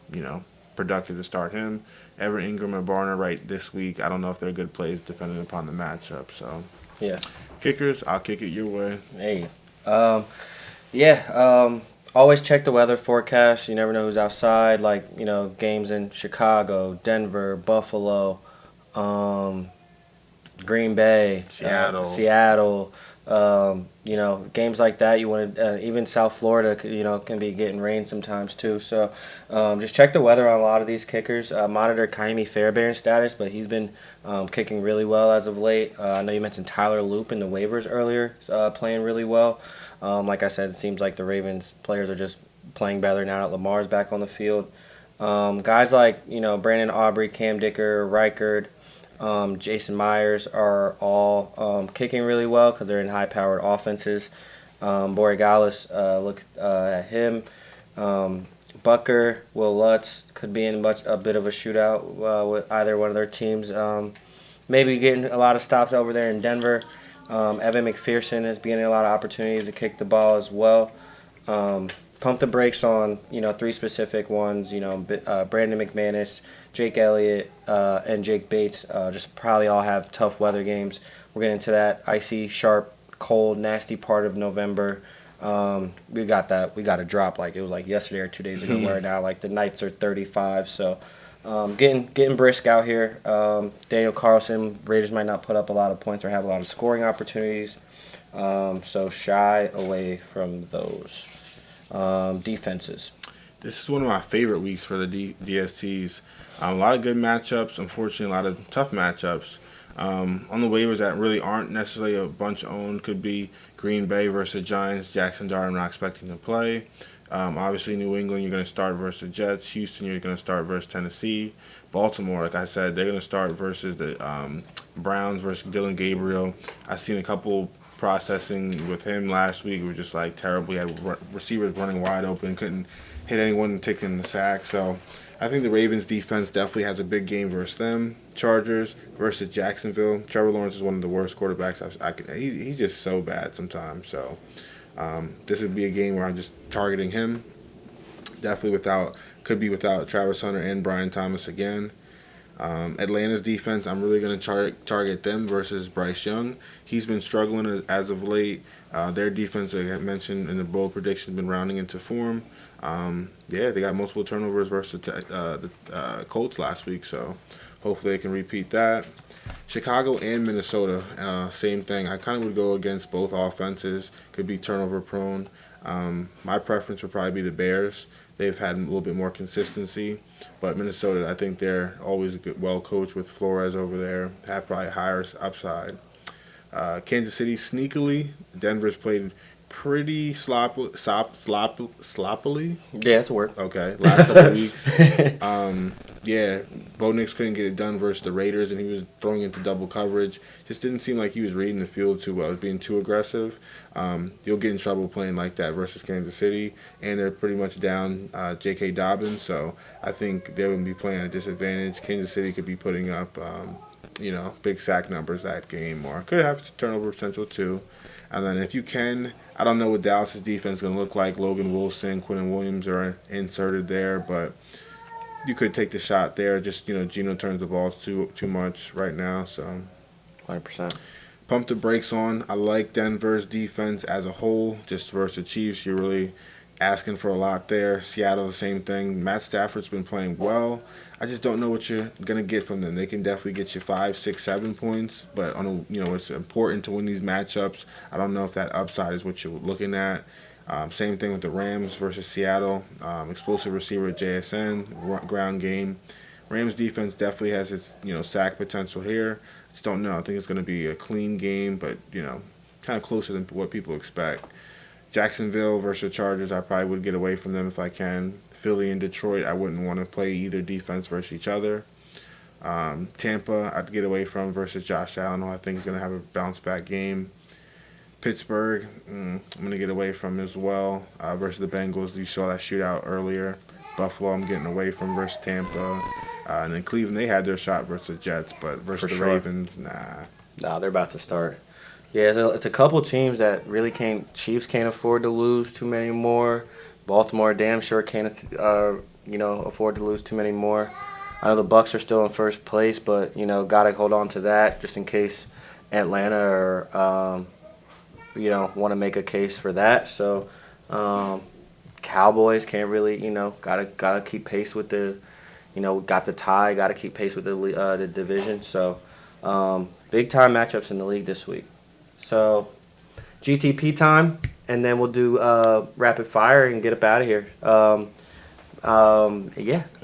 productive to start him. Everett Ingram and Barner right this week. I don't know if they're good plays depending upon the matchup. So Yeah. Kickers, I'll kick it your way. Hey. Always check the weather forecast. You never know who's outside. Like, games in Chicago, Denver, Buffalo, Green Bay, Seattle. Games like that. You want to even South Florida, can be getting rain sometimes too. So, just check the weather on a lot of these kickers. Monitor Kaimi Fairbairn's status, but he's been kicking really well as of late. I know you mentioned Tyler Loop in the waivers earlier, playing really well. Like I said, it seems like the Ravens players are just playing better now that Lamar's back on the field. Guys like Brandon Aubrey, Cam Dicker, Reichard. Jason Myers are all kicking really well because they're in high-powered offenses. Borregales, look at him. Bucker, Will Lutz could be in a bit of a shootout with either one of their teams. Maybe getting a lot of stops over there in Denver. Evan McPherson is getting a lot of opportunities to kick the ball as well. Pump the brakes on, three specific ones, Brandon McManus, Jake Elliott, and Jake Bates. Just probably all have tough weather games. We're getting into that icy, sharp, cold, nasty part of November. We got a drop like it was like yesterday or 2 days ago where now like the nights are 35. So getting brisk out here. Daniel Carlson, Raiders might not put up a lot of points or have a lot of scoring opportunities. So shy away from those. Defenses. This is one of my favorite weeks for the DSTs. A lot of good matchups. Unfortunately, a lot of tough matchups. On the waivers that really aren't necessarily a bunch owned could be Green Bay versus Giants. Jackson Dart, I'm not expecting to play. Obviously, New England, you're going to start versus the Jets. Houston, you're going to start versus Tennessee. Baltimore, like I said, they're going to start versus the Browns versus Dylan Gabriel. I've seen a couple processing with him last week. It was just like terrible. He had receivers running wide open, couldn't hit anyone and taking the sack. So I think the Ravens defense definitely has a big game versus them. Chargers versus Jacksonville. Trevor Lawrence is one of the worst quarterbacks he's just so bad sometimes. So this would be a game where I'm just targeting him. Definitely could be without Travis Hunter and Brian Thomas again. Atlanta's defense, I'm really going to target them versus Bryce Young. He's been struggling as of late. Their defense, like I mentioned in the bold prediction, been rounding into form. They got multiple turnovers versus the Colts last week, so hopefully they can repeat that. Chicago and Minnesota, same thing. I kind of would go against both offenses. Could be turnover prone. My preference would probably be the Bears. They've had a little bit more consistency. But Minnesota, I think they're always well coached with Flores over there. Have probably a higher upside. Kansas City, sneakily, Denver's played pretty sloppily. Yeah, it's work. Okay, last couple of weeks. Bo Nix couldn't get it done versus the Raiders, and he was throwing into double coverage. Just didn't seem like he was reading the field too well. He was being too aggressive. You'll get in trouble playing like that versus Kansas City, and they're pretty much down J.K. Dobbins, so I think they would be playing at a disadvantage. Kansas City could be putting up, big sack numbers that game, or could have turnover potential too. And then if you can, I don't know what Dallas' defense is going to look like. Logan Wilson, Quinton Williams are inserted there, but you could take the shot there. Just, Geno turns the ball too much right now, so 100%. Pump the brakes on. I like Denver's defense as a whole. Just versus the Chiefs, you're really asking for a lot there. Seattle, the same thing. Matt Stafford's been playing well. I just don't know what you're going to get from them. They can definitely get you 5, 6, 7 points, but it's important to win these matchups. I don't know if that upside is what you're looking at. Same thing with the Rams versus Seattle. Explosive receiver JSN, ground game. Rams defense definitely has its sack potential here. Just don't know. I think it's going to be a clean game, but kind of closer than what people expect. Jacksonville versus Chargers, I probably would get away from them if I can. Philly and Detroit, I wouldn't want to play either defense versus each other. Tampa, I'd get away from versus Josh Allen, who I think is going to have a bounce-back game. Pittsburgh, I'm going to get away from as well. Versus the Bengals, you saw that shootout earlier. Buffalo, I'm getting away from versus Tampa. And then Cleveland, they had their shot versus the Jets, but versus the Ravens, nah. Nah, they're about to start. Yeah, it's a couple teams that really can't. Chiefs can't afford to lose too many more. Baltimore damn sure can't, afford to lose too many more. I know the Bucks are still in first place, but gotta hold on to that just in case Atlanta or want to make a case for that. So Cowboys can't really, gotta keep pace with the, got the tie, gotta keep pace with the division. So big time matchups in the league this week. So, GTP time, and then we'll do rapid fire and get up out of here.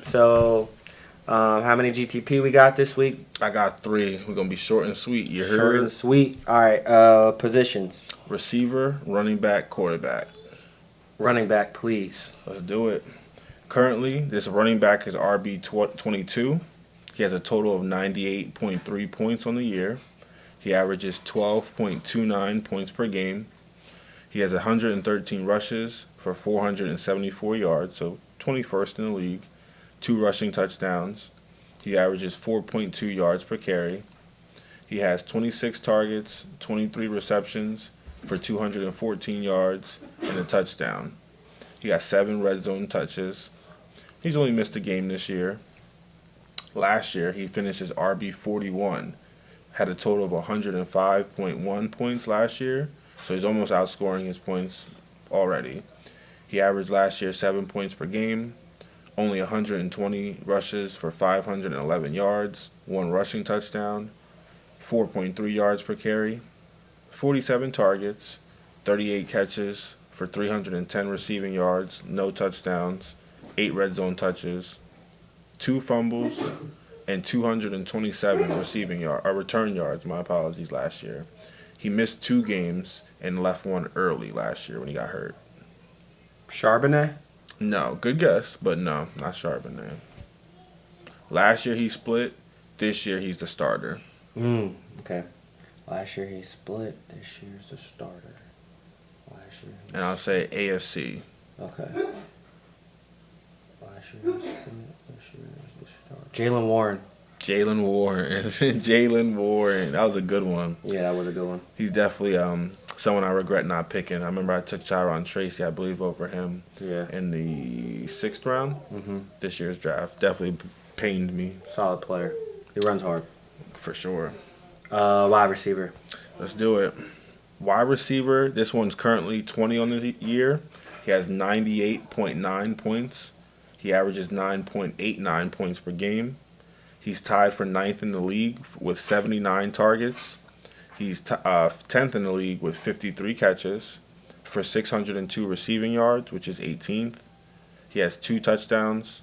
So, how many GTP we got this week? I got 3. We're going to be short and sweet. You heard? Short and sweet. All right, positions. Receiver, running back, quarterback. Running back, please. Let's do it. Currently, this running back is RB22. He has a total of 98.3 points on the year. He averages 12.29 points per game. He has 113 rushes for 474 yards, so 21st in the league. 2 rushing touchdowns. He averages 4.2 yards per carry. He has 26 targets, 23 receptions for 214 yards and a touchdown. He got 7 red zone touches. He's only missed a game this year. Last year, he finished as RB41. Had a total of 105.1 points last year, so he's almost outscoring his points already. He averaged last year 7 points per game, only 120 rushes for 511 yards, 1 rushing touchdown, 4.3 yards per carry, 47 targets, 38 catches for 310 receiving yards, no touchdowns, 8 red zone touches, 2 fumbles, and 227 return yards, last year. He missed 2 games and left one early last year when he got hurt. Charbonnet? No, good guess, but no, not Charbonnet. Last year he split. This year he's the starter. Okay. Last year he split. This year's the starter. And I'll say AFC. Okay. Last year he split. This year is the starter. Jalen Warren. Jalen Warren. That was a good one. Yeah, that was a good one. He's definitely someone I regret not picking. I remember I took Tyron Tracy, I believe, over him in the 6th round. This year's draft. Definitely pained me. Solid player. He runs hard. For sure. Wide receiver. Let's do it. Wide receiver. This one's currently 20 on the year. He has 98.9 points. He averages 9.89 points per game. He's tied for 9th in the league with 79 targets. He's 10th in the league with 53 catches for 602 receiving yards, which is 18th. He has 2 touchdowns,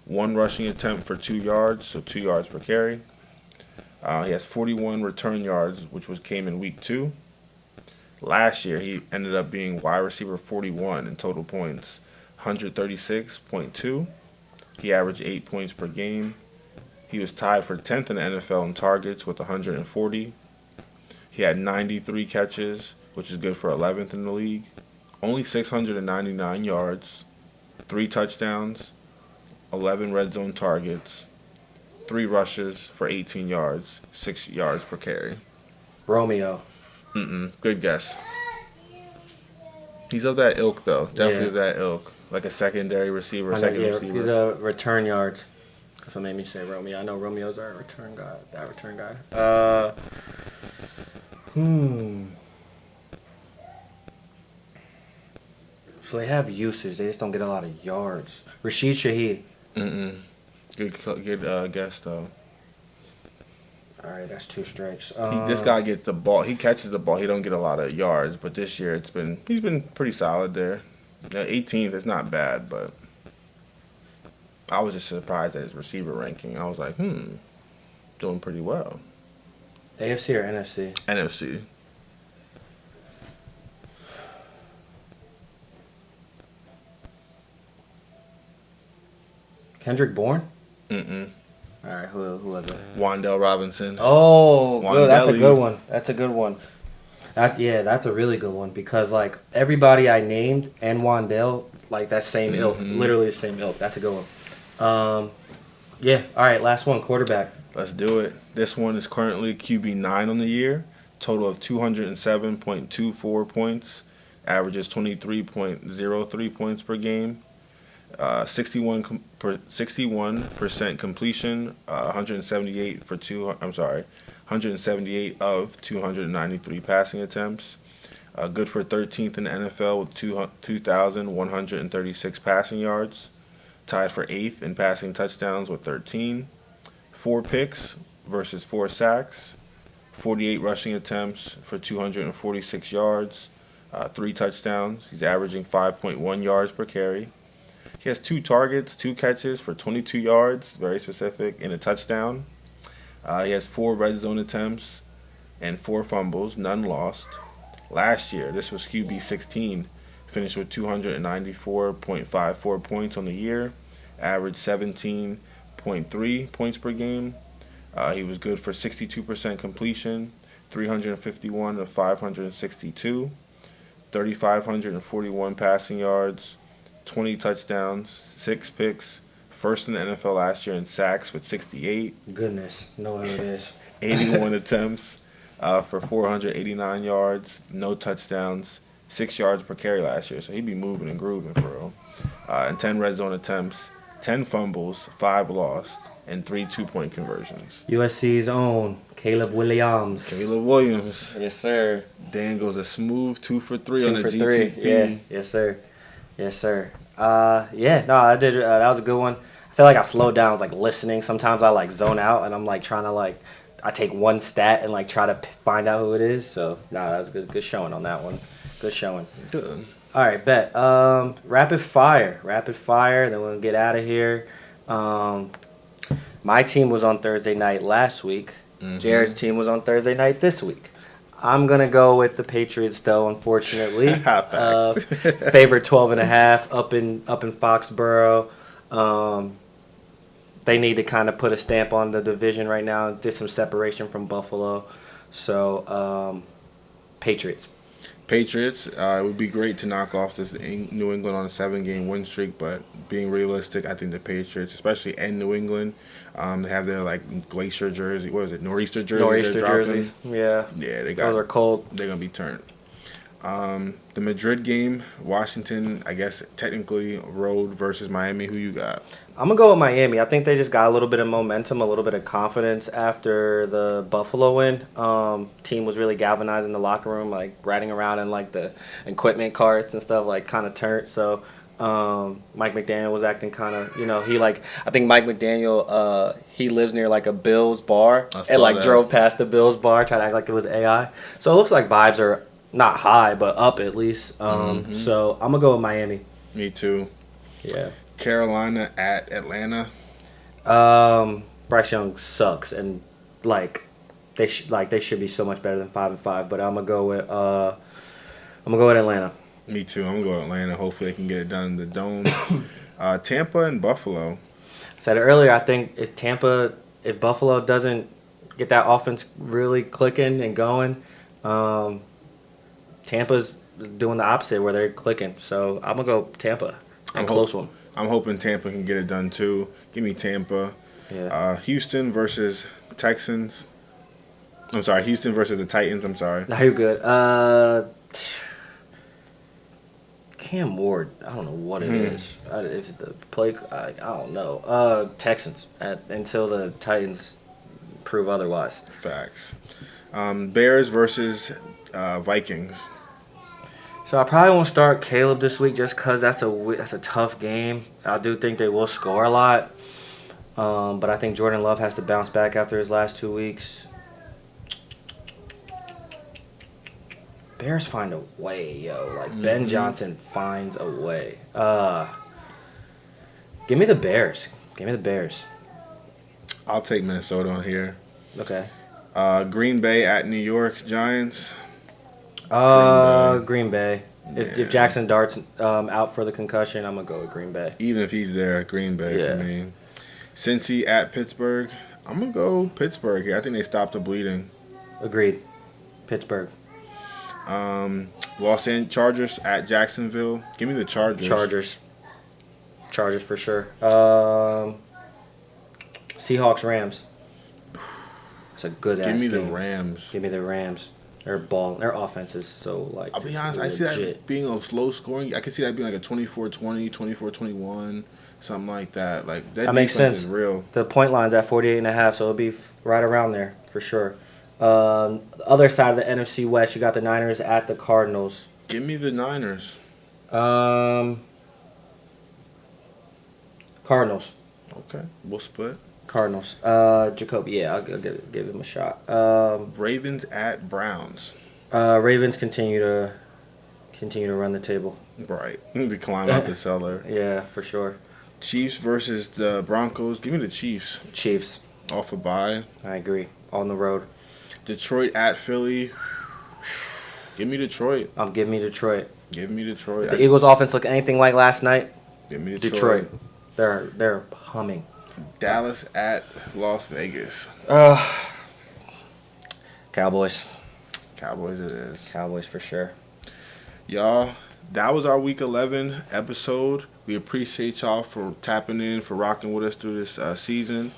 1 rushing attempt for 2 yards, so 2 yards per carry. He has 41 return yards, which came in week 2. Last year, he ended up being wide receiver 41 in total points, 136.2. He averaged 8 points per game. He was tied for 10th in the NFL in targets with 140. He had 93 catches, which is good for 11th in the league. Only 699 yards, 3 touchdowns, 11 red zone targets, 3 rushes for 18 yards, 6 yards per carry. Romeo. Good guess. He's of that ilk, though. Definitely of that ilk. Like a secondary receiver, receiver. He's a return yards. That's what made me say Romeo. I know Romeo's our return guy. That return guy. So they have usage. They just don't get a lot of yards. Rashid Shaheed. Good guess, though. All right, that's 2 strikes. This guy gets the ball. He catches the ball. He don't get a lot of yards, but this year he's been pretty solid there. 18th is not bad, but I was just surprised at his receiver ranking. I was like, doing pretty well. AFC or NFC? NFC. Kendrick Bourne? All right, who was it? Wan'Dale Robinson. Oh, good. That's a Wan'Dale. good one. That's a good one. That's a really good one because like everybody I named and Wan'Dale, like that same ilk, literally the same ilk. That's a good one. Yeah. All right, last one, quarterback. Let's do it. This one is currently QB9 on the year. Total of 207.24 points. Averages 23.03 points per game. 61% completion. 178 of 293 passing attempts. Good for 13th in the NFL with 2,136 passing yards. Tied for 8th in passing touchdowns with 13. 4 picks versus 4 sacks. 48 rushing attempts for 246 yards. 3 touchdowns. He's averaging 5.1 yards per carry. He has 2 targets, 2 catches for 22 yards, very specific, and a touchdown. He has 4 red zone attempts and 4 fumbles, none lost. Last year, this was QB 16, finished with 294.54 points on the year, averaged 17.3 points per game. He was good for 62% completion, 351 of 562, 3,541 passing yards, 20 touchdowns, 6 picks. First in the NFL last year in sacks with 68. Goodness, know who it is. 81 attempts for 489 yards, no touchdowns, 6 yards per carry last year. So he'd be moving and grooving, bro. And 10 red zone attempts, 10 fumbles, 5 lost, and 3 2-point conversions. USC's own Caleb Williams. Yes, sir. Dan goes a smooth 2 for 3 on the GTP. Yeah. Yes, sir. I did. That was a good one. I feel like I slowed down. I was like listening. Sometimes I like zone out and I'm like trying to like, I take one stat and like try to find out who it is. So that was good showing on that one. Good showing. Good. All right, bet. Rapid fire. Then we'll get out of here. My team was on Thursday night last week. Jared's team was on Thursday night this week. I'm gonna go with the Patriots, though. Unfortunately, Facts. favorite 12.5 up in Foxborough. They need to kind of put a stamp on the division right now. Did some separation from Buffalo, so Patriots. Patriots. It would be great to knock off this New England on a 7-game win streak, but being realistic, I think the Patriots, especially in New England, they have their like glacier jersey. What is it? Nor'easter jerseys. Nor'easter jerseys. Yeah. Yeah, Those are cold. They're gonna be turned. The Madrid game, Washington, I guess technically road versus Miami. Who you got? I'm gonna go with Miami. I think they just got a little bit of momentum, a little bit of confidence after the Buffalo win. Team was really galvanized in the locker room, like riding around in like the equipment carts and stuff, like kind of turned. So Mike McDaniel was acting kind of, I think Mike McDaniel, he lives near like a Bills bar and like drove past the Bills bar, trying to act like it was AI. So it looks like vibes are not high, but up at least. So I'm gonna go with Miami. Me too. Yeah. Carolina at Atlanta. Bryce Young sucks, and they should be so much better than 5-5. But I'm gonna go with Atlanta. Me too. I'm gonna go with Atlanta. Hopefully they can get it done in the dome. Tampa and Buffalo. I said it earlier. I think if Buffalo doesn't get that offense really clicking and going, Tampa's doing the opposite where they're clicking. So I'm gonna go Tampa. Close one. I'm hoping Tampa can get it done too. Give me Tampa. Yeah. Houston versus Texans. I'm sorry, Houston versus the Titans. I'm sorry. No, you're good. Cam Ward, I don't know what it is. If it's the play, I don't know. Texans until the Titans prove otherwise. Facts. Bears versus Vikings. So I probably won't start Caleb this week just because that's a tough game. I do think they will score a lot, but I think Jordan Love has to bounce back after his last 2 weeks. Bears find a way, yo. Like Ben Johnson finds a way. Give me the Bears. I'll take Minnesota on here. Okay. Green Bay at New York Giants. Green Bay. If Jackson Dart's out for the concussion, I'm gonna go with Green Bay. Even if he's there, Green Bay for me. Cincy at Pittsburgh. I'm gonna go Pittsburgh here. I think they stopped the bleeding. Agreed. Pittsburgh. Los Angeles Chargers at Jacksonville. Give me the Chargers. Chargers for sure. Seahawks Rams. It's a good ass game. Give me the Rams. Their offense is so like. I'll be honest, I see that being a slow scoring. I can see that being like a 24-20, 24-21, something like that. Like that makes sense. Is real. The point line's at 48.5, so it'll be right around there for sure. The other side of the NFC West, you got the Niners at the Cardinals. Give me the Niners. Cardinals. Okay, we'll split. Cardinals. Jacoby, I'll give him a shot. Ravens at Browns. Ravens continue to run the table. Right, to climb out the cellar. Yeah, for sure. Chiefs versus the Broncos. Give me the Chiefs. Chiefs. Off a bye. I agree. On the road. Detroit at Philly. Give me Detroit. Give me Detroit. If the Eagles' offense look anything like last night, give me Detroit. They're humming. Dallas at Las Vegas. Cowboys. Cowboys it is. Cowboys for sure. Y'all, that was our Week 11 episode. We appreciate y'all for tapping in, for rocking with us through this season.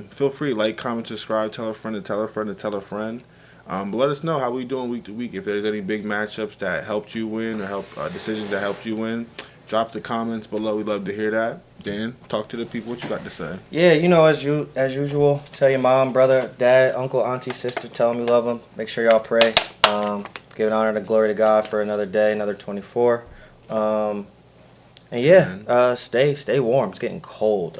Feel free to like, comment, subscribe, tell a friend to tell a friend to tell a friend. But let us know how we doing week to week. If there's any big matchups that helped you win or decisions that helped you win, drop the comments below. We'd love to hear that. Dan, talk to the people. What you got to say? Yeah, as usual, tell your mom, brother, dad, uncle, auntie, sister, tell them you love them. Make sure y'all pray. Give an honor and glory to God for another day, another 24. And yeah, stay warm. It's getting cold.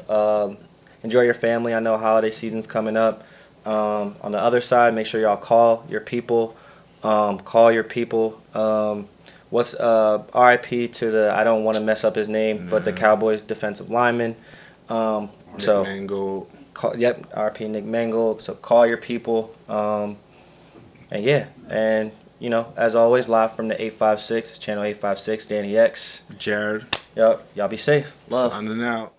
Enjoy your family. I know holiday season's coming up. On the other side, make sure y'all call your people. What's RIP to the, I don't want to mess up his name, but the Cowboys defensive lineman. Mangold. RIP Nick Mangold. So call your people. And yeah, and you know, as always, live from the 856, channel 856, Danny X. Jared, Yup, y'all be safe. Love. signing out.